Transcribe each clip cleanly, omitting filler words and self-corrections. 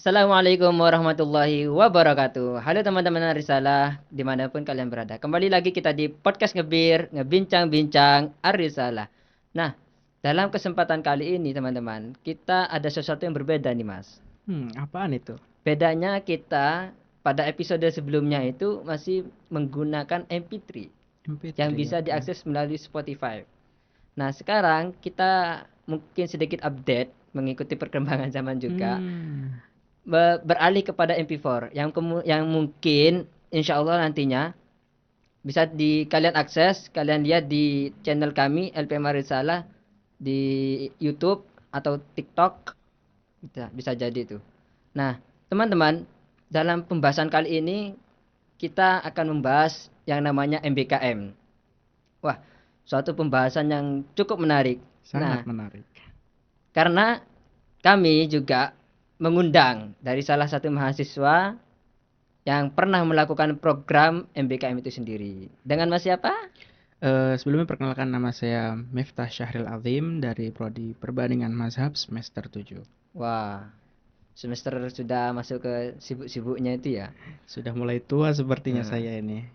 Assalamualaikum warahmatullahi wabarakatuh. Halo teman-teman Arisalah, dimanapun kalian berada. Kembali lagi kita di podcast Ngebir, ngebincang-bincang Arisalah. Nah, dalam kesempatan kali ini teman-teman, kita ada sesuatu yang berbeda nih Mas. Apaan itu? Bedanya kita pada episode sebelumnya itu masih menggunakan MP3 yang MP3, bisa oke. diakses melalui Spotify. Nah, sekarang kita mungkin sedikit update mengikuti perkembangan zaman juga. Hmm, Beralih kepada MP4 yang mungkin insya Allah nantinya bisa kalian akses, kalian lihat di channel kami LPM Risalah di YouTube atau TikTok, bisa jadi itu. Nah, teman-teman, dalam pembahasan kali ini kita akan membahas yang namanya MBKM. Wah, suatu pembahasan yang cukup menarik. sangat Nah, menarik. karena kami juga mengundang dari salah satu mahasiswa yang pernah melakukan program MBKM itu sendiri. Dengan Mas siapa? Sebelumnya perkenalkan, nama saya Miftah Syahril Azim dari Prodi Perbandingan Mazhab semester 7. Wah, semester sudah masuk ke sibuk-sibuknya itu ya. Sudah mulai tua sepertinya Nah, saya ini.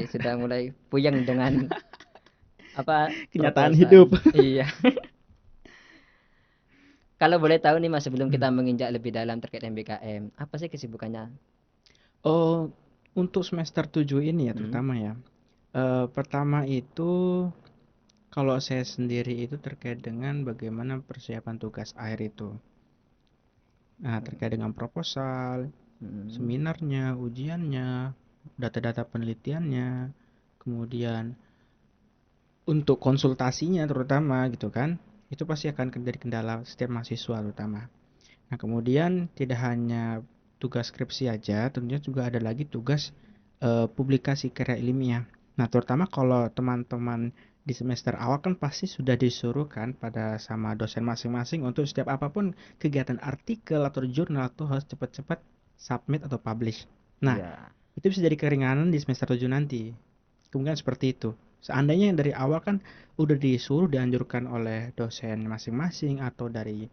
sudah mulai puyeng dengan apa Kenyataan proposal. hidup. Iya. Kalau boleh tahu nih Mas, sebelum Hmm. kita menginjak lebih dalam terkait MBKM, apa sih kesibukannya? Oh, untuk semester 7 ini ya Hmm? terutama ya. Pertama itu kalau saya sendiri itu terkait dengan bagaimana persiapan tugas akhir itu. Nah, terkait dengan proposal, Hmm. seminarnya, ujiannya, data-data penelitiannya, kemudian untuk konsultasinya terutama gitu kan, itu pasti akan menjadi kendala setiap mahasiswa terutama. Nah, kemudian tidak hanya tugas skripsi aja, tentunya juga ada lagi tugas publikasi karya ilmiah. Nah, terutama kalau teman-teman di semester awal kan pasti sudah disuruh kan pada sama dosen masing-masing untuk setiap apapun kegiatan artikel atau jurnal tuh harus cepat-cepat submit atau publish. Nah, Iya. itu bisa jadi keringanan di semester 7 nanti. Kemungkinan seperti itu. Seandainya yang dari awal kan udah disuruh dianjurkan oleh dosen masing-masing atau dari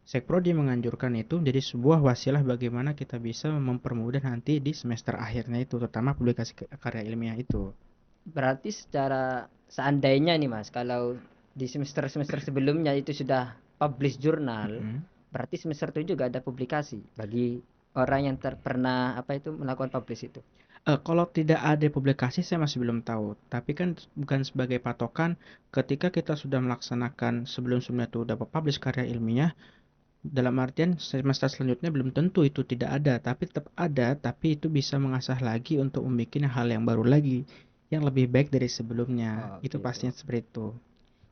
Sekprodi menganjurkan itu menjadi sebuah wasilah bagaimana kita bisa mempermudah nanti di semester akhirnya itu, terutama publikasi karya ilmiah itu. Berarti secara seandainya nih Mas, kalau di semester-semester sebelumnya itu sudah publish jurnal, Mm-mm. berarti semester 7 juga ada publikasi bagi orang yang pernah apa itu melakukan publish itu. Kalau tidak ada publikasi saya masih belum tahu, tapi kan bukan sebagai patokan ketika kita sudah melaksanakan sebelum-sebelumnya itu dapat publish karya ilmiah, dalam artian semester selanjutnya belum tentu itu tidak ada, tapi tetap ada, tapi itu bisa mengasah lagi untuk membuat hal yang baru lagi, yang lebih baik dari sebelumnya. Oh, Itu gitu. pastinya seperti itu.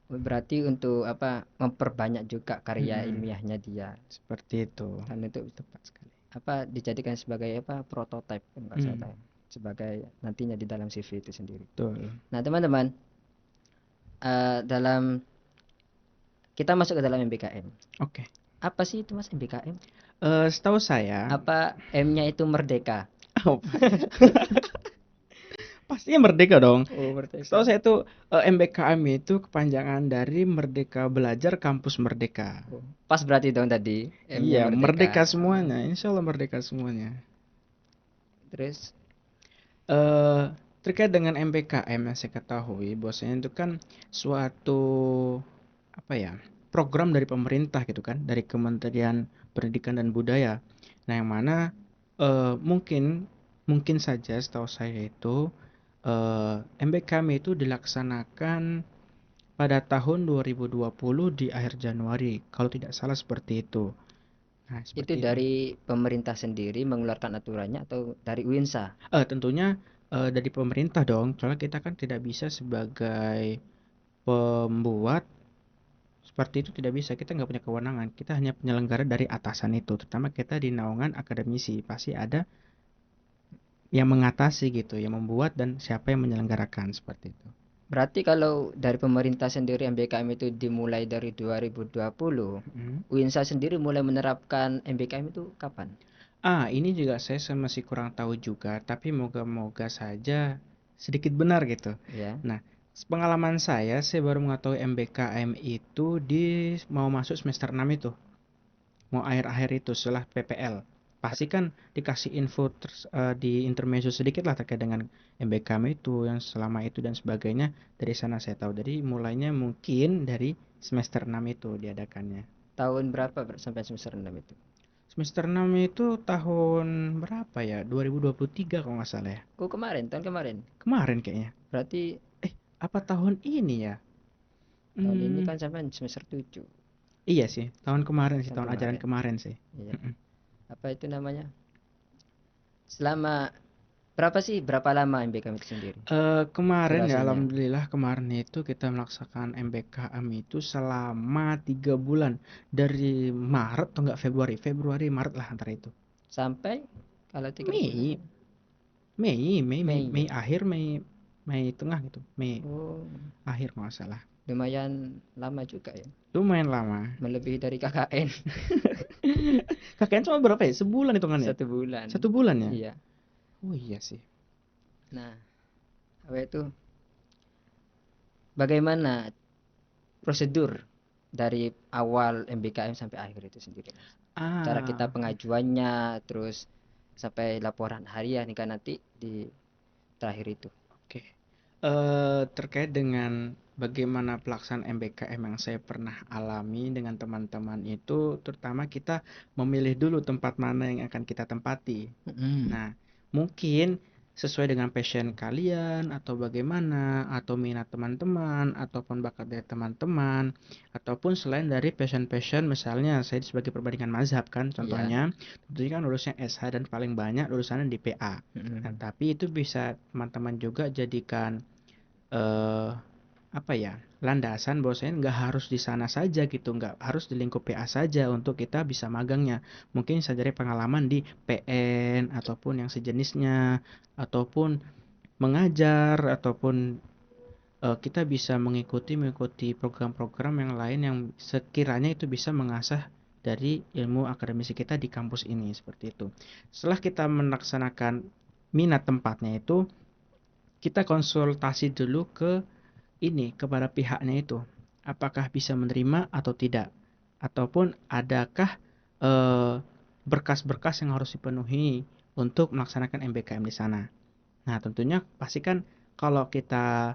Berarti untuk apa memperbanyak juga karya Mm-mm. ilmiahnya dia. Seperti itu. Dan itu Tepat sekali. apa dijadikan sebagai apa prototipe kalau nggak Hmm, salah. Sebagai nantinya di dalam CV itu sendiri. betul. Nah, teman-teman, dalam kita masuk ke dalam MBKM. Oke. Apa sih itu Mas MBKM? Setahu saya, Apa M-nya itu merdeka? oh, pastinya merdeka dong. Oh, Setahu merdeka. saya itu MBKM itu kepanjangan dari Merdeka Belajar Kampus Merdeka. Oh, pas berarti dong tadi M-nya Iya, merdeka. merdeka Oh, semuanya. Insya Allah merdeka semuanya. terus eh Terkait dengan MBKM yang saya ketahui, bahwasanya itu kan suatu apa ya, program dari pemerintah gitu kan, dari Kementerian Pendidikan dan Budaya. Nah, yang mana mungkin mungkin saja setahu saya itu MBKM itu dilaksanakan pada tahun 2020 di akhir Januari, kalau tidak salah seperti itu. Nah, itu seperti itu. dari pemerintah sendiri mengeluarkan aturannya atau dari UINSA? Tentunya dari pemerintah dong, soalnya kita kan tidak bisa sebagai pembuat seperti itu, tidak bisa, kita nggak punya kewenangan, kita hanya penyelenggara dari atasan itu, terutama kita di naungan akademisi pasti ada yang mengatasi gitu, yang membuat dan siapa yang menyelenggarakan seperti itu. Berarti kalau dari pemerintah sendiri MBKM itu dimulai dari 2020, Mm. UINSA sendiri mulai menerapkan MBKM itu kapan? Ini juga saya masih kurang tahu juga, tapi moga-moga saja sedikit benar gitu. Ya. Nah, pengalaman saya baru mengetahui MBKM itu di mau masuk semester 6 itu, mau akhir-akhir itu setelah PPL. pasti kan dikasih info di intermezzo sedikit lah terkait dengan MBKM itu yang selama itu dan sebagainya. Dari sana saya tahu. Jadi mulainya mungkin dari semester 6 itu diadakannya. Tahun berapa sampai semester 6 itu? Semester 6 itu tahun berapa ya? 2023 kalau nggak salah ya. Oh, kemarin, tahun kemarin. Kemarin kayaknya. Berarti Eh, apa tahun ini ya? tahun ini Hmm, kan sampai semester 7. iya sih, tahun kemarin sih, Tahun tahun ajaran kemarin. kemarin sih. Iya. Apa itu namanya? Selama berapa sih? Berapa lama MBKM itu sendiri? Kemarin ya, Durasinya. alhamdulillah kemarin itu kita melaksanakan MBKM itu selama 3 bulan dari Maret atau enggak Februari, Februari Maret lah antara itu. Sampai kalau 3 bulan. Mei, Mei, Mei, Mei, Mei Mei ya. akhir, Mei, Mei tengah gitu, Mei Oh, akhir kalau nggak salah. lumayan lama juga ya. Lumayan lama. Melebihi dari KKN. KKN cuma berapa ya? Sebulan hitungannya? 1 bulan. 1 bulan ya? Iya. Oh iya sih. Nah, apa itu? Bagaimana prosedur dari awal MBKM sampai akhir itu sendiri, Mas? Cara kita Ah, pengajuannya, terus sampai laporan harian kan nanti di terakhir itu. oke. Terkait dengan bagaimana pelaksanaan MBKM yang saya pernah alami dengan teman-teman itu, terutama kita memilih dulu tempat mana yang akan kita tempati. Mm-mm. Nah, mungkin sesuai dengan passion kalian atau bagaimana, atau minat teman-teman, ataupun bakat dari teman-teman, ataupun selain dari passion-passion, misalnya saya sebagai perbandingan mazhab kan, Iya. contohnya, tentunya kan lulusnya SH dan paling banyak lulusannya di PA. Nah, Mm-mm. tapi itu bisa teman-teman juga jadikan eh apa ya, landasan bahwasanya nggak harus di sana saja gitu, nggak harus di lingkup PA saja untuk kita bisa magangnya. Mungkin bisa dari pengalaman di PN ataupun yang sejenisnya, ataupun mengajar, ataupun kita bisa mengikuti program-program yang lain yang sekiranya itu bisa mengasah dari ilmu akademisi kita di kampus ini seperti itu. Setelah kita melaksanakan minat tempatnya itu, kita konsultasi dulu ke ini kepada pihaknya itu, apakah bisa menerima atau tidak, ataupun adakah eh, berkas-berkas yang harus dipenuhi untuk melaksanakan MBKM di sana. Nah, tentunya pastikan kalau kita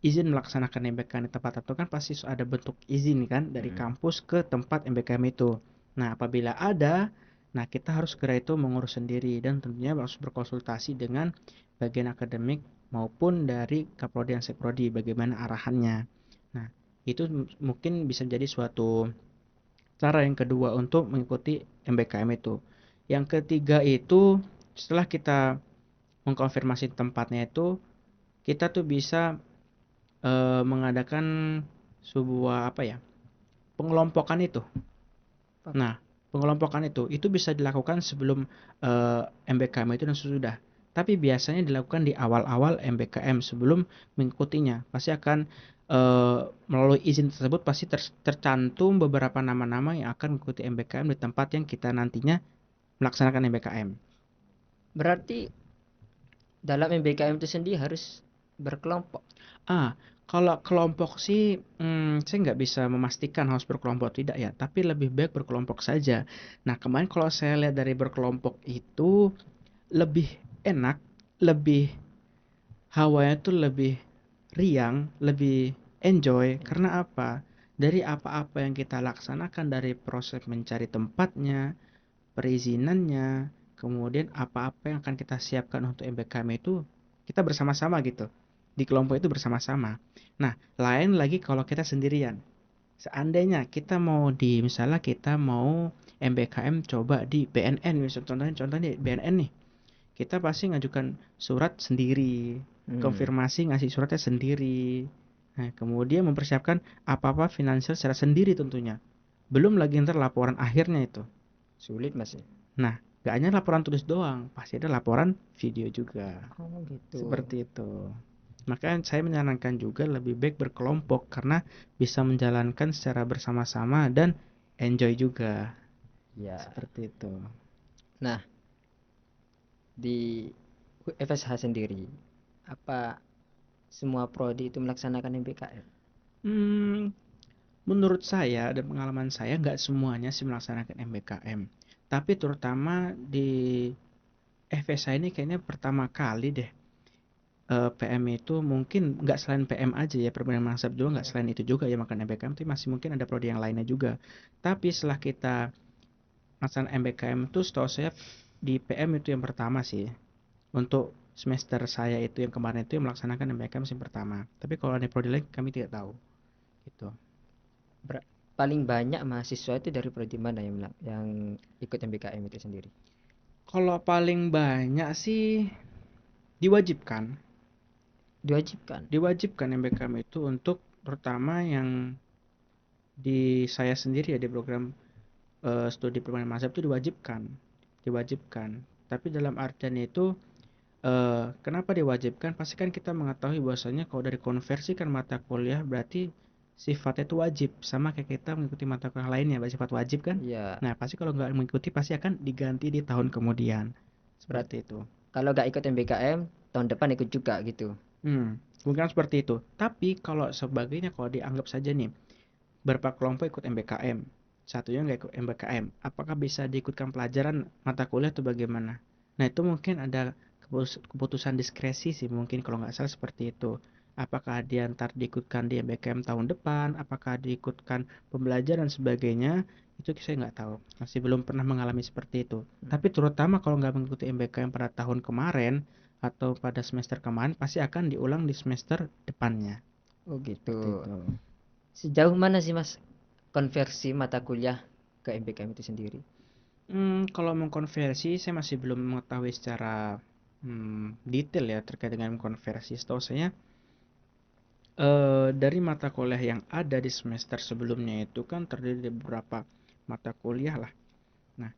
izin melaksanakan MBKM di tempat itu kan pasti ada bentuk izin kan dari Mm-mm. kampus ke tempat MBKM itu. Nah, apabila ada, nah kita harus segera itu mengurus sendiri dan tentunya harus berkonsultasi dengan bagian akademik maupun dari Kaprodi dan Sekprodi bagaimana arahannya. Nah, itu mungkin bisa jadi suatu cara yang kedua untuk mengikuti MBKM itu. Yang ketiga itu setelah kita mengkonfirmasi tempatnya itu, kita tuh bisa mengadakan sebuah apa ya, pengelompokan itu. Apa? Nah, pengelompokan itu bisa dilakukan sebelum MBKM itu dan sesudah. Tapi biasanya dilakukan di awal-awal MBKM sebelum mengikutinya. Pasti akan melalui izin tersebut pasti tercantum beberapa nama-nama yang akan mengikuti MBKM di tempat yang kita nantinya melaksanakan MBKM. Berarti dalam MBKM itu sendiri harus berkelompok. Ah, kalau kelompok sih, saya nggak bisa memastikan harus berkelompok tidak ya, tapi lebih baik berkelompok saja. Nah, kemarin kalau saya lihat dari berkelompok itu lebih enak, lebih hawanya tuh lebih riang, lebih enjoy. Karena apa? Dari apa-apa yang kita laksanakan dari proses mencari tempatnya, perizinannya, kemudian apa-apa yang akan kita siapkan untuk MBKM itu kita bersama-sama gitu. Di kelompok itu bersama-sama. Nah, lain lagi kalau kita sendirian. Seandainya kita mau misalnya kita mau MBKM coba di BNN, misalnya contohnya BNN nih. Kita pasti ngajukan surat sendiri, Hmm. konfirmasi ngasih suratnya sendiri. Nah, kemudian mempersiapkan apa-apa finansial secara sendiri tentunya. Belum lagi ntar laporan akhirnya itu. Sulit, Mas. Nah, gak hanya laporan tulis doang, pasti ada laporan video juga. Oh, gitu. Seperti itu. Makanya saya menyarankan juga lebih baik berkelompok karena bisa menjalankan secara bersama-sama dan enjoy juga. Ya. Seperti itu. Nah, di FSH sendiri, apa semua prodi itu melaksanakan MBKM? Hmm, menurut saya dan pengalaman saya nggak semuanya sih melaksanakan MBKM. Tapi terutama di FSA ini kayaknya pertama kali deh PM itu mungkin nggak selain PM aja ya, perbandingan mansab juga nggak Iya. selain itu juga ya makan MBKM, tapi masih mungkin ada prodi yang lainnya juga. Tapi setelah kita melaksanakan MBKM itu setahu saya di PM itu yang pertama sih. Untuk semester saya itu yang kemarin itu yang melaksanakan MBKM yang pertama. Tapi kalau ada prodi lain kami tidak tahu gitu. Paling banyak mahasiswa itu dari prodi mana yang ikut MBKM itu sendiri? Kalau paling banyak sih diwajibkan, Diwajibkan. diwajibkan MBKM itu untuk terutama yang di saya sendiri ya di program studi permanent mahasiswa itu diwajibkan, diwajibkan. Tapi dalam artian itu kenapa diwajibkan? Pasti kan kita mengetahui bahwasanya kalau dari konversi kan mata kuliah berarti sifatnya itu wajib, sama kayak kita mengikuti mata kuliah lainnya bersifat wajib kan. Iya. Nah pasti kalau nggak mengikuti pasti akan diganti di tahun kemudian Berat. seperti itu. Kalau nggak ikut MBKM, tahun depan ikut juga gitu. Mungkin seperti itu. Tapi kalau sebagainya kalau dianggap saja nih berapa kelompok ikut MBKM, satunya nggak ikut MBKM, apakah bisa diikutkan pelajaran mata kuliah atau bagaimana? Nah itu mungkin ada keputusan diskresi sih mungkin kalau nggak salah seperti itu. Apakah dia ntar diikutkan di MBKM tahun depan, apakah diikutkan pembelajaran sebagainya, itu saya nggak tahu. Masih belum pernah mengalami seperti itu. Tapi terutama kalau nggak mengikuti MBKM pada tahun kemarin atau pada semester kemarin, pasti akan diulang di semester depannya. Oh Seperti gitu. itu. Sejauh mana sih Mas konversi mata kuliah ke MBKM itu sendiri? Kalau mengkonversi saya masih belum mengetahui secara detail ya terkait dengan konversi. Setahu saya dari mata kuliah yang ada di semester sebelumnya itu kan terdiri dari beberapa mata kuliah lah. Nah,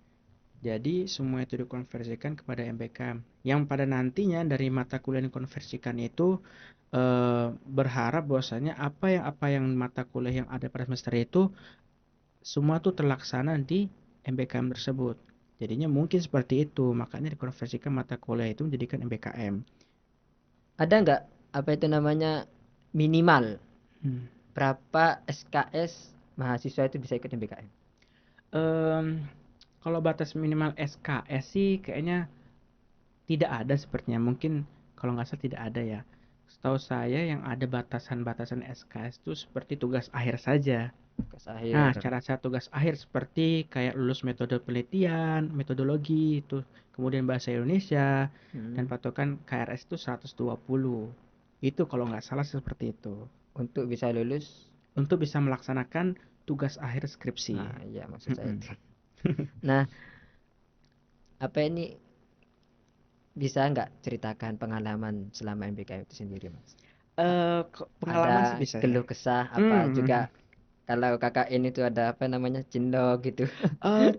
jadi semua itu dikonversikan kepada MBKM. Yang pada nantinya dari mata kuliah yang dikonversikan itu berharap bahwasanya apa yang mata kuliah yang ada pada semester itu semua tuh terlaksana di MBKM tersebut. Jadinya mungkin seperti itu, makanya dikonversikan mata kuliah itu menjadikan MBKM. Ada nggak apa itu namanya minimal Hmm. berapa SKS mahasiswa itu bisa ikut MBKM? Em, Kalau batas minimal SKS sih kayaknya tidak ada sepertinya. Mungkin kalau nggak salah tidak ada ya. Setahu saya yang ada batasan-batasan SKS itu seperti tugas akhir saja. Tugas Nah, akhir. cara-cara tugas akhir seperti kayak lulus metode penelitian, metodologi itu, kemudian bahasa Indonesia, dan Hmm. patokan KRS itu 120. Itu kalau nggak salah seperti itu. Untuk bisa lulus. Untuk bisa melaksanakan tugas akhir skripsi. Nah, iya maksud saya Mm-mm. itu. Nah, apa ini bisa nggak ceritakan pengalaman selama MBKM itu sendiri, Mas? Pengalaman sih Ada bisa ya. keluh kesah apa Hmm. juga kalau kakak ini tuh ada apa namanya cinlok gitu.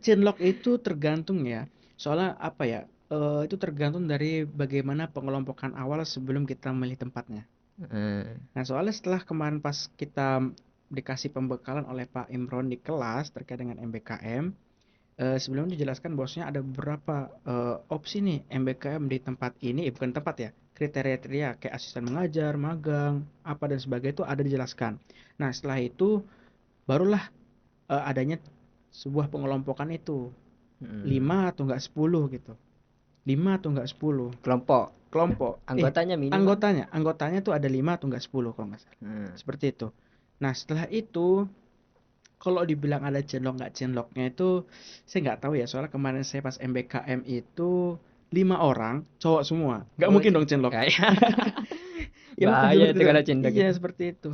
Chinlock itu tergantung ya. Soalnya apa ya? Itu tergantung dari bagaimana pengelompokan awal sebelum kita memilih tempatnya. Hmm. Nah, soalnya setelah kemarin pas kita dikasih pembekalan oleh Pak Imron di kelas terkait dengan MBKM, sebelumnya dijelaskan bahwasanya ada beberapa opsi nih MBKM di tempat ini, bukan tempat ya, kriteria kayak asisten mengajar, magang, apa dan sebagainya itu ada dijelaskan. Nah, setelah itu barulah adanya sebuah pengelompokan itu, Hmm. 5 atau enggak 10 gitu. 5 atau enggak 10 Kelompok kelompok. anggotanya minimal. Anggotanya tuh ada 5 atau enggak 10 kalau nggak salah. Hmm. Seperti itu. Nah, setelah itu kalau dibilang ada cendlok nggak cendloknya itu saya nggak tahu ya, soalnya kemarin saya pas MBKM itu 5 orang cowok semua, nggak Oh mungkin itu dong cendlok. kayak Ya mungkin bahaya seperti itu itu. kalau cendok Iya itu. seperti itu.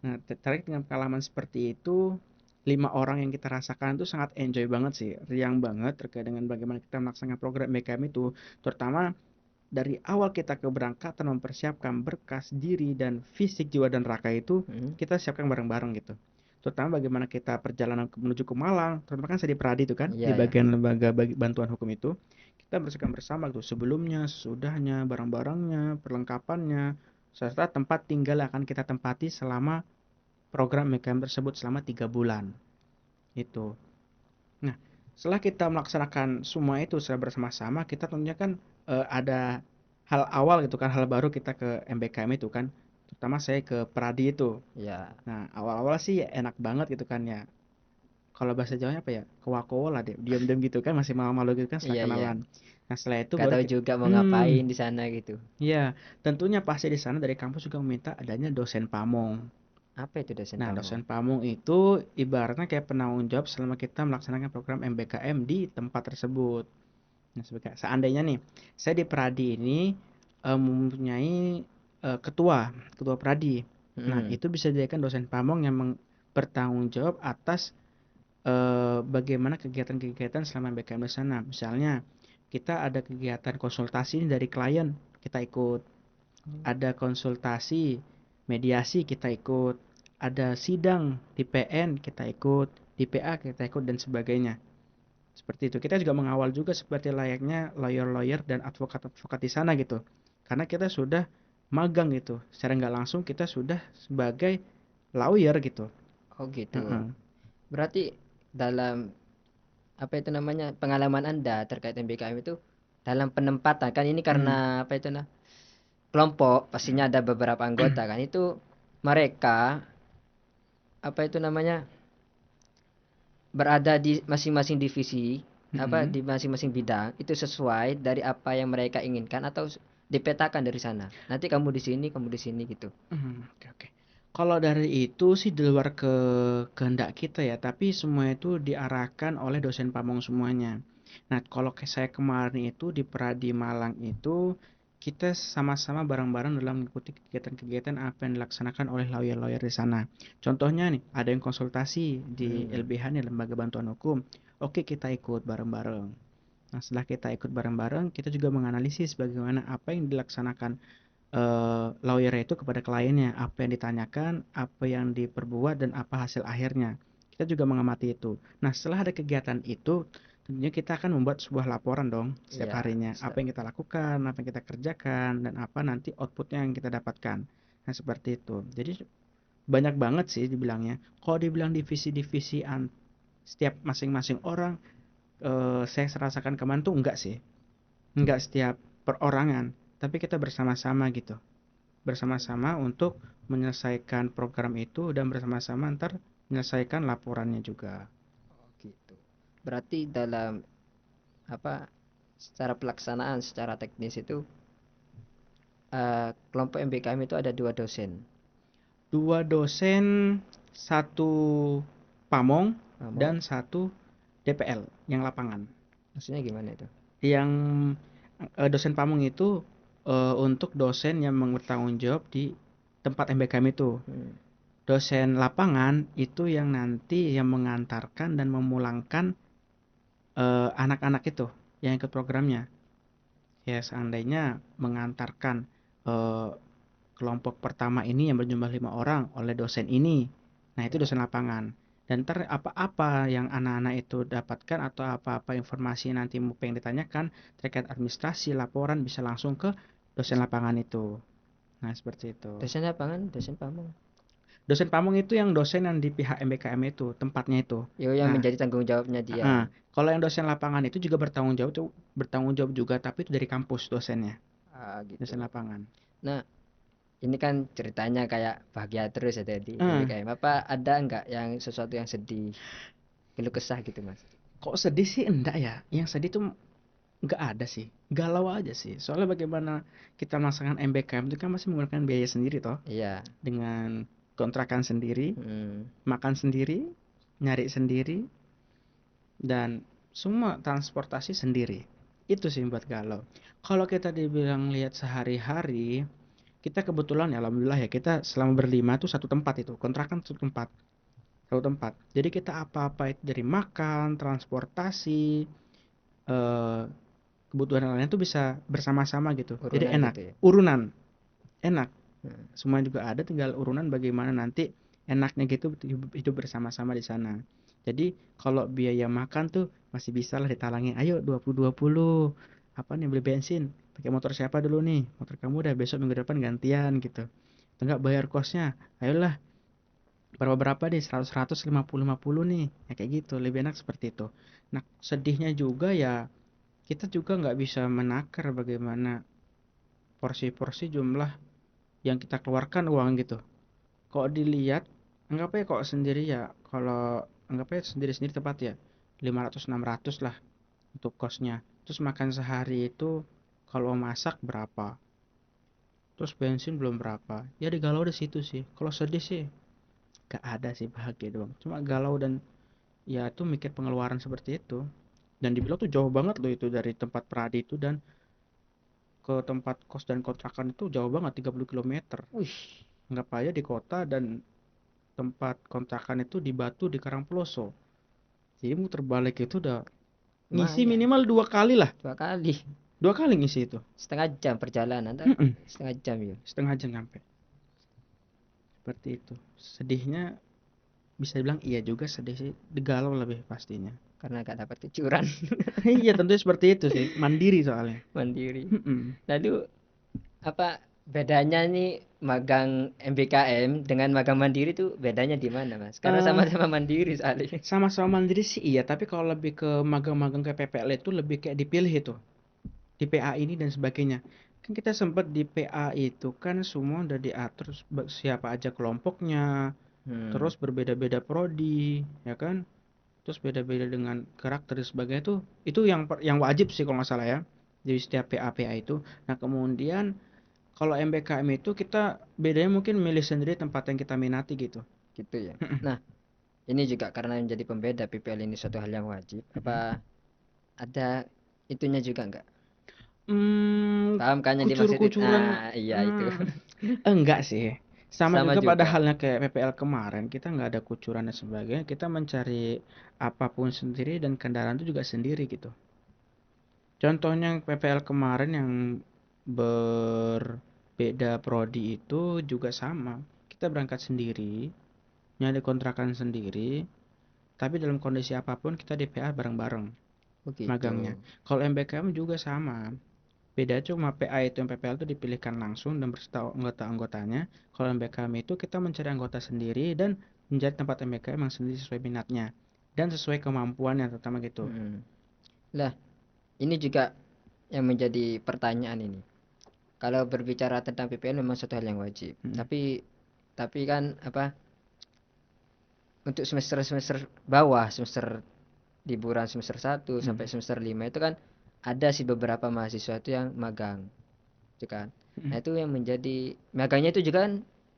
Nah terkait dengan pengalaman seperti itu, 5 orang yang kita rasakan itu sangat enjoy banget sih, riang banget terkait dengan bagaimana kita melaksanakan program MBKM itu, terutama dari awal kita keberangkatan mempersiapkan berkas diri dan fisik jiwa dan raga itu Hmm. kita siapkan bareng-bareng gitu. Terutama bagaimana kita perjalanan menuju ke Malang, terutama kan saya di Pradi itu kan, di Iya ya. bagian lembaga bantuan hukum itu, kita bersihkan bersama tuh sebelumnya, sesudahnya, barang-barangnya, perlengkapannya, serta tempat tinggal yang akan kita tempati selama program MKM tersebut selama 3 bulan. Itu. Nah, setelah kita melaksanakan semua itu secara bersama-sama, kita tentunya kan ada hal awal gitu kan, hal baru kita ke MBKM itu kan, terutama saya ke Pradi itu. Ya. Nah, awal-awal sih enak banget gitu kan ya. kalau bahasa Jawanya apa ya, kowa-kowa lah deh, diam-diam gitu kan, masih malu-malu gitu kan setelah Iya, iya. kenalan. Nah setelah itu Nggak baru tahu kita, juga mau ngapain di sana gitu. ya tentunya pasti di sana dari kampus juga meminta adanya dosen pamong. Apa itu dosen Nah pamong? dosen pamong itu ibaratnya kayak penanggung jawab selama kita melaksanakan program MBKM di tempat tersebut. Nah seandainya nih saya di Pradi ini mempunyai ketua ketua Pradi. Nah Mm-mm. itu bisa dijadikan dosen pamong yang bertanggung jawab atas bagaimana kegiatan-kegiatan selama BKM di sana. Misalnya, kita ada kegiatan konsultasi dari klien, kita ikut. Ada konsultasi, mediasi, kita ikut. Ada sidang di PN, kita ikut. Di PA, kita ikut, dan sebagainya. Seperti itu. Kita juga mengawal juga seperti layaknya lawyer-lawyer dan advokat-advokat di sana gitu. Karena kita sudah magang gitu. Secara nggak langsung kita sudah sebagai lawyer gitu. Oh gitu. Heeh. Berarti dalam apa itu namanya pengalaman Anda terkait MBKM itu dalam penempatan kan ini Hmm. karena apa itu nah kelompok pastinya ada beberapa anggota kan itu mereka apa itu namanya berada di masing-masing divisi apa Mm-mm. di masing-masing bidang itu sesuai dari apa yang mereka inginkan atau dipetakan dari sana. Nanti kamu di sini gitu. Oke, oke. Kalau dari itu sih di luar kehendak kita ya, tapi semua itu diarahkan oleh dosen pamong semuanya. Nah, kalau saya kemarin itu di Pradi Malang itu kita sama-sama bareng-bareng dalam mengikuti kegiatan-kegiatan apa yang dilaksanakan oleh lawyer-lawyer di sana. Contohnya nih, ada yang konsultasi di Hmm. LBH nih, Lembaga Bantuan Hukum. Oke, kita ikut bareng-bareng. Nah, setelah kita ikut bareng-bareng, kita juga menganalisis bagaimana apa yang dilaksanakan lawyer itu kepada kliennya, apa yang ditanyakan, apa yang diperbuat, dan apa hasil akhirnya. Kita juga mengamati itu. Nah, setelah ada kegiatan itu, tentunya kita akan membuat sebuah laporan dong setiap Iya, harinya. Apa yang kita lakukan, apa yang kita kerjakan, dan apa nanti outputnya yang kita dapatkan. Nah, seperti itu. Jadi banyak banget sih dibilangnya. Kalau dibilang divisi-divisi setiap masing-masing orang, saya rasakan kemarin tuh enggak sih. Enggak setiap perorangan, tapi kita bersama-sama gitu, bersama-sama untuk menyelesaikan program itu dan bersama-sama ntar menyelesaikan laporannya juga. oh, gitu. Berarti dalam apa secara pelaksanaan secara teknis itu kelompok MBKM itu ada dua dosen. Dua dosen, satu pamong Kamu dan satu DPL yang lapangan. maksudnya gimana itu? Yang dosen pamong itu untuk dosen yang bertanggung jawab di tempat MBKM itu. Hmm. Dosen lapangan itu yang nanti yang mengantarkan dan memulangkan anak-anak itu yang ikut programnya. Ya seandainya mengantarkan eh, kelompok pertama ini yang berjumlah 5 orang oleh dosen ini, nah itu Ya. dosen lapangan. Dan ntar apa-apa yang anak-anak itu dapatkan atau apa-apa informasi nanti yang ditanyakan terkait administrasi laporan bisa langsung ke dosen lapangan itu. Nah seperti itu. Dosen lapangan, dosen pamong. Dosen pamong itu yang dosen yang di pihak MBKM itu tempatnya itu. Yo yang Nah, menjadi tanggung jawabnya dia. kalau yang dosen lapangan itu juga bertanggung jawab juga tapi itu dari kampus dosennya, Ah, gitu. dosen lapangan. Nah, ini kan ceritanya kayak bahagia terus ya tadi Eh, MBKM. Apa ada nggak yang sesuatu yang sedih, keluh kesah gitu mas? Kok sedih sih enggak ya? Yang sedih tuh enggak ada sih. Galau aja sih. Soalnya bagaimana kita melaksanakan MBKM itu kan masih menggunakan biaya sendiri toh. Iya. Dengan kontrakan sendiri, Hmm. makan sendiri, nyari sendiri, dan semua transportasi sendiri. Itu sih yang buat galau. Kalau kita dibilang lihat sehari-hari, kita kebetulan ya alhamdulillah ya kita selama berlima tuh satu tempat itu, kontrakan satu tempat. Satu tempat. Jadi kita apa-apa itu dari makan, transportasi, eh, kebutuhan lain itu bisa bersama-sama gitu. Jadi Urunan enak, gitu ya. urunan, enak. Hmm. Semua juga ada, tinggal urunan bagaimana nanti enaknya gitu hidup bersama-sama di sana. Jadi kalau biaya makan tuh masih bisa lah ditalangi. Ayo 20-20. Apa nih beli bensin? Pakai motor siapa dulu nih? Motor kamu udah besok minggu depan gantian gitu. Enggak bayar kosnya. Ayolah berapa berapa deh 100 50 nih ya kayak gitu lebih enak seperti itu. Nah sedihnya juga ya kita juga nggak bisa menakar bagaimana porsi-porsi jumlah yang kita keluarkan uang gitu. Kok dilihat anggap aja kok sendiri ya kalau anggap aja sendiri-sendiri tempat ya, 500-600 lah untuk kosnya. Terus makan sehari itu kalau masak berapa, terus bensin belum berapa, ya digalau di situ sih. Kalau sedih sih gak ada sih, bahagia doang, cuma galau. Dan ya itu mikir pengeluaran seperti itu. Dan dibilang tuh jauh banget loh itu dari tempat Pradi itu, dan ke tempat kos dan kontrakan itu jauh banget, 30 km. Wih, Nggak aja di kota, dan tempat kontrakan itu di Batu di Karangploso. Jadi muter balik itu udah ngisi lumayan. minimal 2 kali lah. 2 kali. 2 kali ngisi itu. Setengah jam perjalanan, tak? Mm-mm. Setengah jam ya. Setengah jam sampai. Seperti itu. Sedihnya bisa dibilang iya juga, sedih sih. Galau lebih pastinya. Karena gak dapat kecuran. Iya tentunya seperti itu sih. Mandiri soalnya. Mandiri. Mm-mm. Lalu apa bedanya nih magang MBKM dengan magang mandiri tuh bedanya di mana, Mas? Karena Eh, sama-sama mandiri soalnya. sama-sama mandiri sih iya, tapi kalau lebih ke magang-magang ke PPL itu lebih kayak dipilih itu. Di PA ini dan sebagainya. Kan kita sempat di PA itu kan semua udah diatur siapa aja kelompoknya, Hmm, terus berbeda-beda prodi, ya kan? Terus beda-beda dengan karakter dan sebagainya tuh. Itu yang wajib sih kalau nggak salah ya. Jadi setiap PA itu. Nah, kemudian kalau MBKM itu kita bedanya mungkin milih sendiri tempat yang kita minati gitu. gitu ya. Nah, ini juga karena menjadi pembeda PPL ini suatu hal yang wajib. Apa ada itunya juga enggak? Paham kan yang dimaksudin? Kucur-kucuran, Ah, iya itu. hmm, enggak sih. Sama Sama juga pada juga. halnya kayak PPL kemarin, kita nggak ada kucuran dan sebagainya. Kita mencari apapun sendiri dan kendaraan itu juga sendiri gitu. Contohnya yang PPL kemarin yang berbeda prodi itu juga sama. Kita berangkat sendiri, nyari kontrakan sendiri, tapi dalam kondisi apapun kita DPA bareng-bareng Begitu. magangnya. Kalau MBKM juga sama. Beda cuma PA itu yang PPL itu dipilihkan langsung dan berserta anggota-anggotanya. Kalau MBKM itu kita mencari anggota sendiri dan mencari tempat MBKM yang sendiri sesuai minatnya dan sesuai kemampuannya terutama gitu. Mm-mm. Lah, ini juga yang menjadi pertanyaan ini. Kalau berbicara tentang PPL memang suatu hal yang wajib. Hmm. Tapi kan apa untuk semester-semester bawah, semester liburan semester 1 Hmm. sampai semester 5 itu kan ada sih beberapa mahasiswa itu yang magang, itu kan. Hmm. Nah, itu yang menjadi magangnya itu juga kan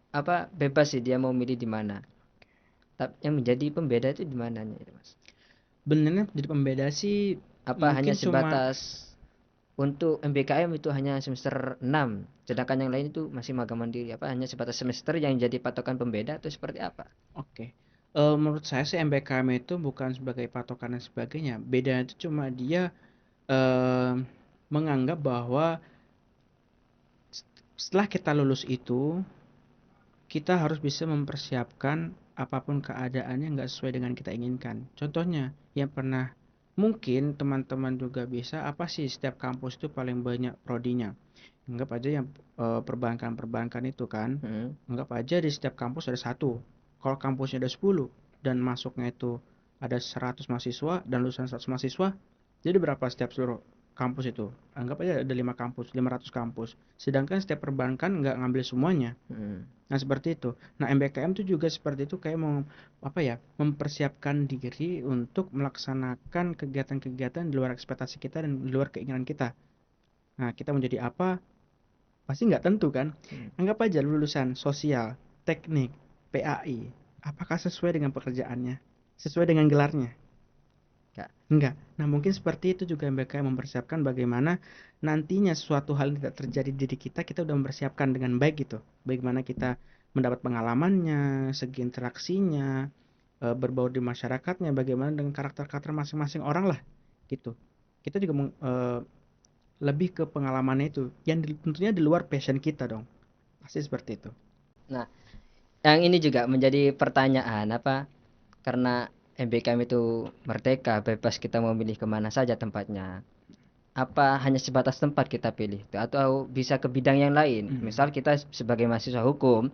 apa bebas sih dia mau milih di mana. Tapi yang menjadi pembeda itu di mananya itu, Mas? Benernya jadi pembeda sih Apa hanya mungkin cuma sebatas untuk MBKM itu hanya semester 6 sedangkan yang lain itu masih magang mandiri, apa hanya sebatas semester yang jadi patokan pembeda atau seperti apa? oke. Menurut saya sih MBKM itu bukan sebagai patokan dan sebagainya. Bedanya itu cuma dia eh, menganggap bahwa setelah kita lulus itu kita harus bisa mempersiapkan apapun keadaannya nggak sesuai dengan kita inginkan. Contohnya, yang pernah mungkin teman-teman juga bisa apa sih setiap kampus itu paling banyak prodinya. Anggap aja yang perbankan-perbankan itu kan. Hmm. Anggap aja di setiap kampus ada satu. Kalau kampusnya ada 10 dan masuknya itu ada 100 mahasiswa dan lulusan 100 mahasiswa, jadi berapa setiap seluruh kampus itu? Anggap aja ada 5 kampus, 500 kampus. Sedangkan setiap perbankan nggak ngambil semuanya. Hmm. Nah, seperti itu. Nah, MBKM itu juga seperti itu kayak mau apa ya? Mempersiapkan diri untuk melaksanakan kegiatan-kegiatan di luar ekspektasi kita dan di luar keinginan kita. Nah, kita menjadi apa? Pasti nggak tentu kan? Hmm. Anggap aja lulusan sosial, teknik, PAI. Apakah sesuai dengan pekerjaannya? Sesuai dengan gelarnya? Enggak. Enggak. Nah, mungkin seperti itu juga MBKM mempersiapkan bagaimana nantinya suatu hal yang tidak terjadi di diri kita, kita udah mempersiapkan dengan baik gitu. Bagaimana kita mendapat pengalamannya, segi interaksinya, berbaur di masyarakatnya, bagaimana dengan karakter-karakter masing-masing orang lah gitu. Kita juga lebih ke pengalamannya itu, yang tentunya di luar passion kita dong. Pasti seperti itu. Nah, yang ini juga menjadi pertanyaan apa karena MBKM itu merdeka bebas kita mau milih kemana saja tempatnya, apa hanya sebatas tempat kita pilih atau bisa ke bidang yang lain, Hmm. misal kita sebagai mahasiswa hukum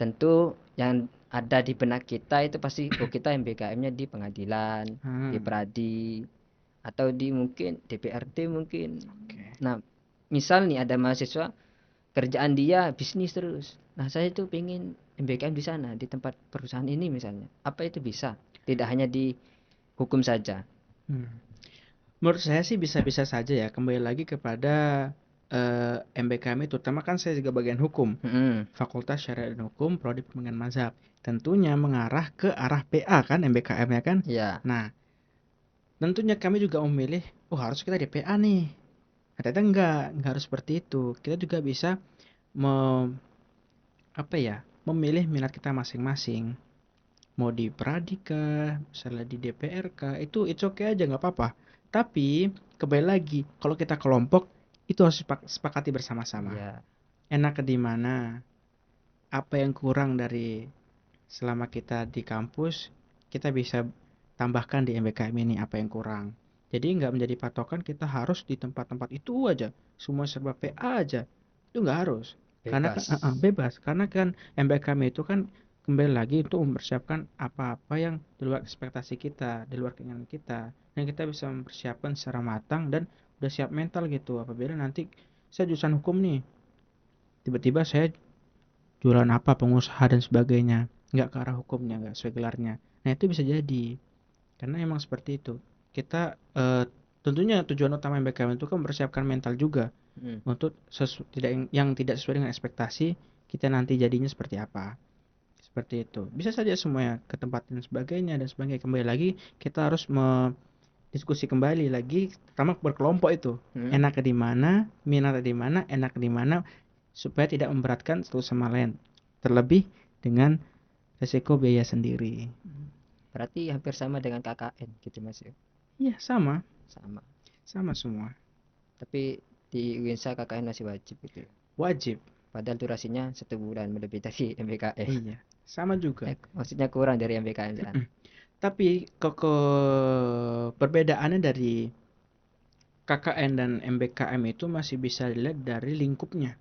tentu yang ada di benak kita itu pasti oh kita MBKM-nya di pengadilan, di Hmm. pradi atau di mungkin DPRD mungkin. Oke. Nah, misal nih ada mahasiswa kerjaan dia bisnis terus, nah saya tuh pengen MBKM di sana di tempat perusahaan ini misalnya, apa itu bisa? tidak hanya di hukum saja. Hmm. Menurut saya sih bisa-bisa saja ya, kembali lagi kepada MBKM itu, terutama kan saya juga bagian hukum, Mm-mm. Fakultas Syariah dan Hukum, Prodi Pembimbingan Mazhab. Tentunya mengarah ke arah PA kan MBKM-nya kan. Ya, Nah, tentunya kami juga memilih, oh harus kita di PA nih. Ternyata enggak harus seperti itu. Kita juga bisa mem, apa ya, memilih minat kita masing-masing. Mau di Pradi kah, misalnya di DPR kah, itu it's okay aja nggak apa-apa. Tapi kembali lagi, kalau kita kelompok itu harus sepakati bersama-sama. ya, Enak di mana, apa yang kurang dari selama kita di kampus, kita bisa tambahkan di MBKM ini apa yang kurang. Jadi nggak menjadi patokan kita harus di tempat-tempat itu aja, semua serba PA aja. Itu nggak harus. Karena kan bebas. bebas. Karena kan MBKM itu kan kembali lagi untuk mempersiapkan apa-apa yang di luar ekspektasi kita, di luar keinginan kita. Dan kita bisa mempersiapkan secara matang dan udah siap mental gitu. Apabila nanti saya jurusan hukum nih, tiba-tiba saya jualan apa, pengusaha dan sebagainya, nggak ke arah hukumnya, nggak sesuai gelarnya. Nah itu bisa jadi, karena emang seperti itu. Kita tentunya tujuan utama MBKM itu kan mempersiapkan mental juga Mm. untuk tidak yang tidak sesuai dengan ekspektasi kita nanti jadinya seperti apa. Seperti itu. Bisa saja semuanya ke tempat dan sebagainya dan sebagainya. Kembali lagi kita harus diskusi kembali lagi, terutama berkelompok itu. Mm. Enaknya di mana, minatnya di mana, enak di mana, supaya tidak memberatkan satu sama lain. Terlebih dengan resiko biaya sendiri. Berarti hampir sama dengan KKN gitu Mas ya. Iya, sama, Sama. sama semua. Tapi di Winsa KKN masih wajib gitu ya. Wajib. Padahal durasinya 1 bulan melebihi dari MBKM. Iya, sama juga. Maksudnya kurang dari MBKM kan. Tapi perbedaannya dari KKN dan MBKM itu masih bisa dilihat dari lingkupnya.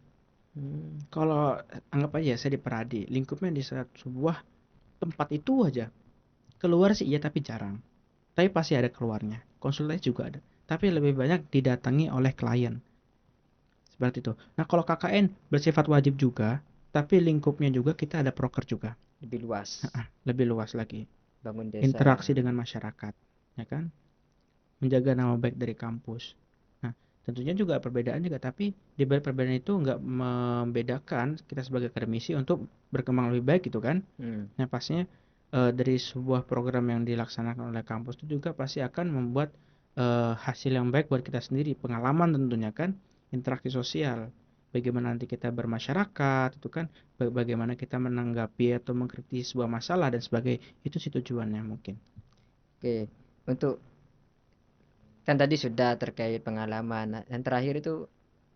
Hmm. Kalau anggap aja saya di Peradi, lingkupnya di sebuah tempat itu aja. Keluar sih iya tapi jarang. Tapi pasti ada keluarnya. Konsultasi juga ada. Tapi lebih banyak didatangi oleh klien. Seperti itu. Nah, kalau KKN bersifat wajib juga, tapi lingkupnya juga kita ada proker juga. Lebih luas. Lebih luas lagi. Bangun Interaksi desa. dengan masyarakat, ya kan? Menjaga nama baik dari kampus. Nah, tentunya juga perbedaan juga, tapi di balik perbedaan itu nggak membedakan kita sebagai akademisi untuk berkembang lebih baik gitu kan. Hmm. Nah, pastinya dari sebuah program yang dilaksanakan oleh kampus itu juga pasti akan membuat hasil yang baik buat kita sendiri, pengalaman tentunya kan, interaksi sosial. Bagaimana nanti kita bermasyarakat, itu kan bagaimana kita menanggapi atau mengkritik sebuah masalah dan sebagainya. Itu sih tujuannya mungkin. Oke. Untuk kan tadi sudah terkait pengalaman. Nah, yang terakhir itu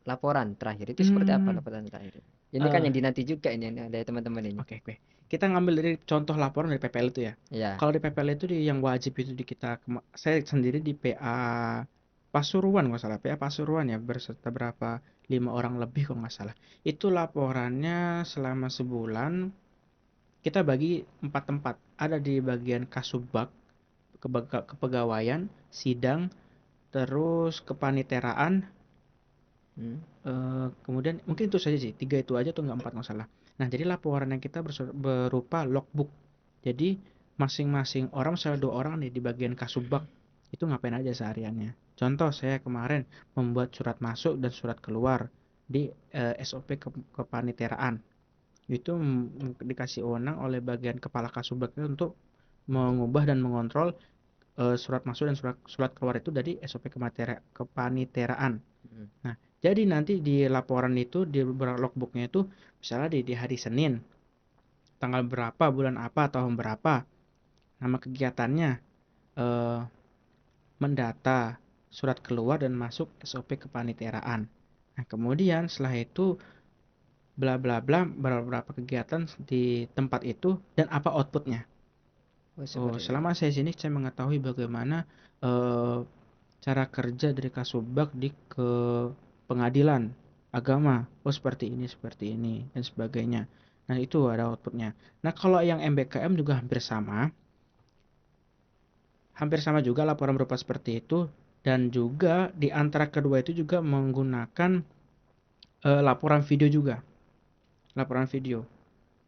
laporan terakhir itu seperti apa Hmm, laporan terakhir? Ini kan eh yang dinanti juga ini dari teman-teman ini. Oke, oke. Kita ngambil dari contoh laporan dari PPL itu ya. Ya. Kalau di PPL itu yang wajib itu di kita, saya sendiri di PA Pasuruan nggak salah, PA Pasuruan ya berserta berapa 5 orang lebih kalau nggak salah. Itu laporannya selama sebulan kita bagi 4 tempat. Ada di bagian Kasubag, kepegawaian, sidang, terus kepaniteraan, Hmm. kemudian mungkin itu saja sih, 3 itu aja tuh nggak 4 nggak salah. Nah, jadi laporan yang kita berupa logbook. Jadi masing-masing orang, misalnya 2 orang nih di bagian kasubag, itu ngapain aja sehariannya. Contoh saya kemarin membuat surat masuk dan surat keluar di SOP kepaniteraan. Itu dikasih wewenang oleh bagian kepala kasubag itu untuk mengubah dan mengontrol surat masuk dan surat surat keluar itu dari SOP kepaniteraan. Hmm. Nah, jadi nanti di laporan itu di logbooknya itu misalnya di hari Senin, tanggal berapa, bulan apa, tahun berapa, nama kegiatannya, eh, mendata surat keluar dan masuk SOP kepaniteraan. Nah, kemudian setelah itu bla bla bla beberapa kegiatan di tempat itu dan apa outputnya. Oh, Oh, seperti itu. selama saya sini saya mengetahui bagaimana eh, cara kerja dari Kasubag di ke pengadilan agama. Oh, seperti ini dan sebagainya. Nah, itu ada outputnya. Nah, kalau yang MBKM juga hampir sama juga laporan berupa seperti itu, dan juga di antara kedua itu juga menggunakan laporan video juga. Laporan video.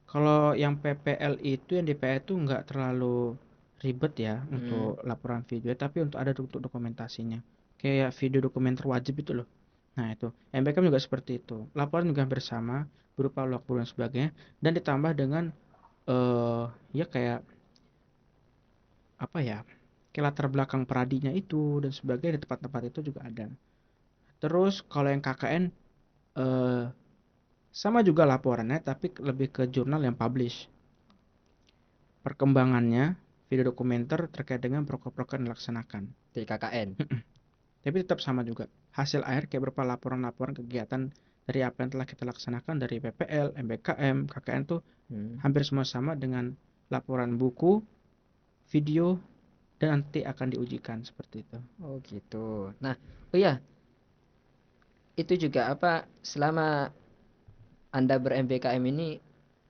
Kalau yang PPL itu yang DPA itu nggak terlalu ribet ya untuk laporan video, tapi untuk ada untuk dokumentasinya. Kayak video dokumenter wajib itu loh. Nah, itu. MBKM juga seperti itu. Laporan juga hampir sama, berupa logbook dan sebagainya, dan ditambah dengan ya kayak apa ya? Kayak latar belakang peradinya itu dan sebagainya di tempat-tempat itu juga ada. Terus kalau yang KKN eh sama juga laporannya tapi lebih ke jurnal yang publish. Perkembangannya video dokumenter terkait dengan proker-proker yang dilaksanakan. di KKN. Tapi tetap sama juga. Hasil akhir kayak berupa laporan-laporan kegiatan dari apa yang telah kita laksanakan dari PPL, MBKM, KKN tuh hampir semua sama dengan laporan buku, video, dan nanti akan diujikan seperti itu. Oh gitu. Nah, oh iya, itu juga apa selama Anda ber-MBKM ini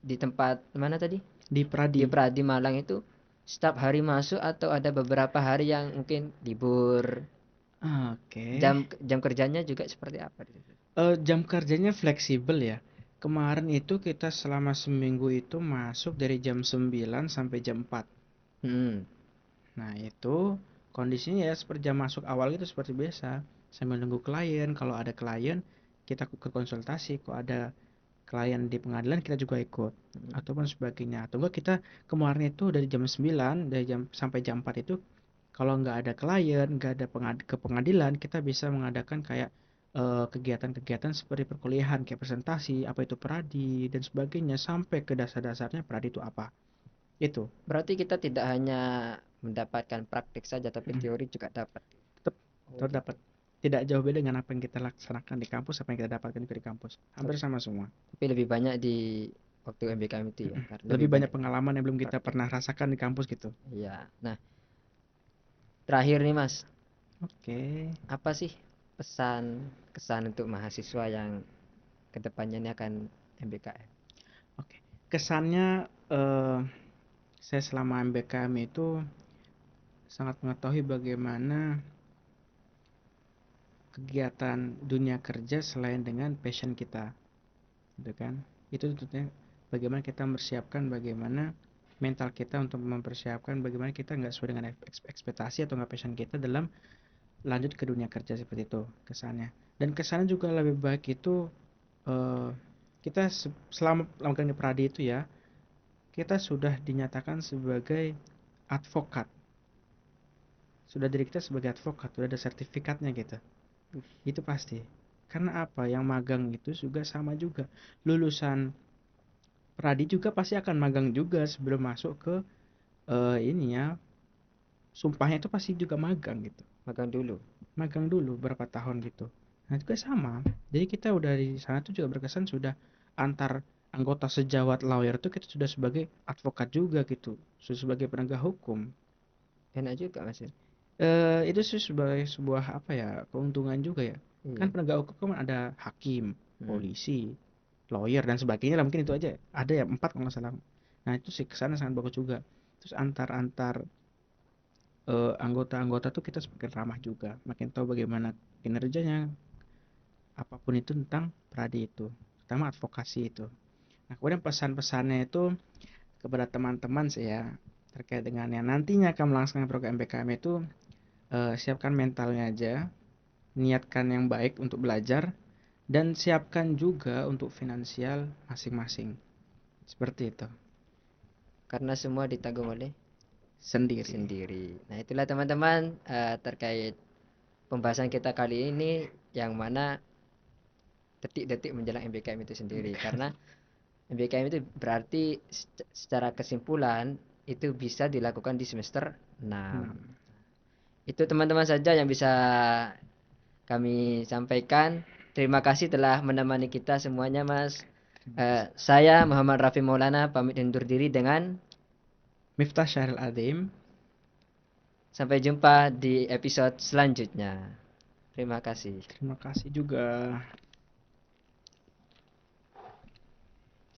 di tempat mana tadi? Di Di Pradi. Pradi Malang itu setiap hari masuk atau ada beberapa hari yang mungkin libur? Oke. Jam jam kerjanya juga seperti apa di situ? Jam kerjanya fleksibel ya. Kemarin itu kita selama seminggu itu masuk dari jam 9 sampai jam 4. Hmm. Nah, itu kondisinya ya seperti jam masuk awal itu seperti biasa. Sambil nunggu klien, kalau ada klien kita ke konsultasi, kalau ada klien di pengadilan kita juga ikut ataupun sebagainya. Atau enggak kita kemarin itu dari jam 9 dari jam sampai jam 4 itu kalau nggak ada klien, nggak ada ke pengadilan, kita bisa mengadakan kayak kegiatan-kegiatan seperti perkuliahan kayak presentasi, apa itu pradi dan sebagainya sampai ke dasar-dasarnya pradi itu apa. Itu. Berarti kita tidak hanya mendapatkan praktik saja tapi Mm. teori juga dapat. Tetap Oh gitu. terdapat tidak jauh beda dengan apa yang kita laksanakan di kampus, apa yang kita dapatkan juga di kampus. Hampir Tapi sama semua. tapi lebih banyak di waktu MBKM itu ya, karena lebih Lebih banyak banyak pengalaman yang belum kita pernah prakteknya. rasakan di kampus gitu. Iya. Nah, terakhir nih Mas, Oke. apa sih pesan kesan untuk mahasiswa yang kedepannya ini akan MBKM? Oke. Kesannya saya selama MBKM itu sangat mengetahui bagaimana kegiatan dunia kerja selain dengan passion kita, gitu kan? Itu tentunya bagaimana kita mempersiapkan bagaimana mental kita untuk mempersiapkan bagaimana kita nggak sesuai dengan ekspektasi atau nggak passion kita dalam lanjut ke dunia kerja seperti itu kesannya. Dan kesannya juga lebih baik itu eh, kita selama magang di Pradi itu ya kita sudah dinyatakan sebagai advokat, sudah diri kita sebagai advokat, sudah ada sertifikatnya gitu. Itu pasti. Karena apa? Yang magang itu juga sama juga. Lulusan Pradi juga pasti akan magang juga sebelum masuk ke ini ya. Sumpahnya itu pasti juga magang gitu. Magang dulu. Magang dulu berapa tahun gitu. Nah, juga sama. Jadi kita udah di sana tuh juga berkesan sudah antar anggota sejawat lawyer tuh kita sudah sebagai advokat juga gitu. Sudah sebagai penegak hukum. Enak juga Mas ya? Itu sih sebagai sebuah apa ya keuntungan juga ya. Kan Iya. penegak hukum kan ada hakim, Hmm. polisi, lawyer dan sebagainya lah mungkin itu aja. Ada ya 4 kalau nggak salah. Nah itu sih kesana sangat bagus juga. Terus antar antar anggota-anggota tuh kita semakin ramah juga. Makin tahu bagaimana kinerjanya, apapun itu tentang pradi itu, terutama advokasi itu. Nah kemudian pesan-pesannya itu kepada teman-teman sih ya terkait dengan yang nantinya akan melaksanakan program MBKM itu siapkan mentalnya aja, niatkan yang baik untuk belajar, dan siapkan juga untuk finansial masing-masing. Seperti itu. Karena semua ditanggung oleh Sendiri. sendiri. Nah, itulah teman-teman terkait pembahasan kita kali ini yang mana detik-detik menjelang MBKM itu sendiri. Karena MBKM itu berarti secara kesimpulan itu bisa dilakukan di semester 6. 6. Itu teman-teman saja yang bisa kami sampaikan. Terima kasih telah menemani kita semuanya, Mas. Saya Muhammad Rafi Maulana pamit undur diri dengan Miftah Syahril Adim. sampai jumpa di episode selanjutnya. Terima kasih. Terima kasih juga.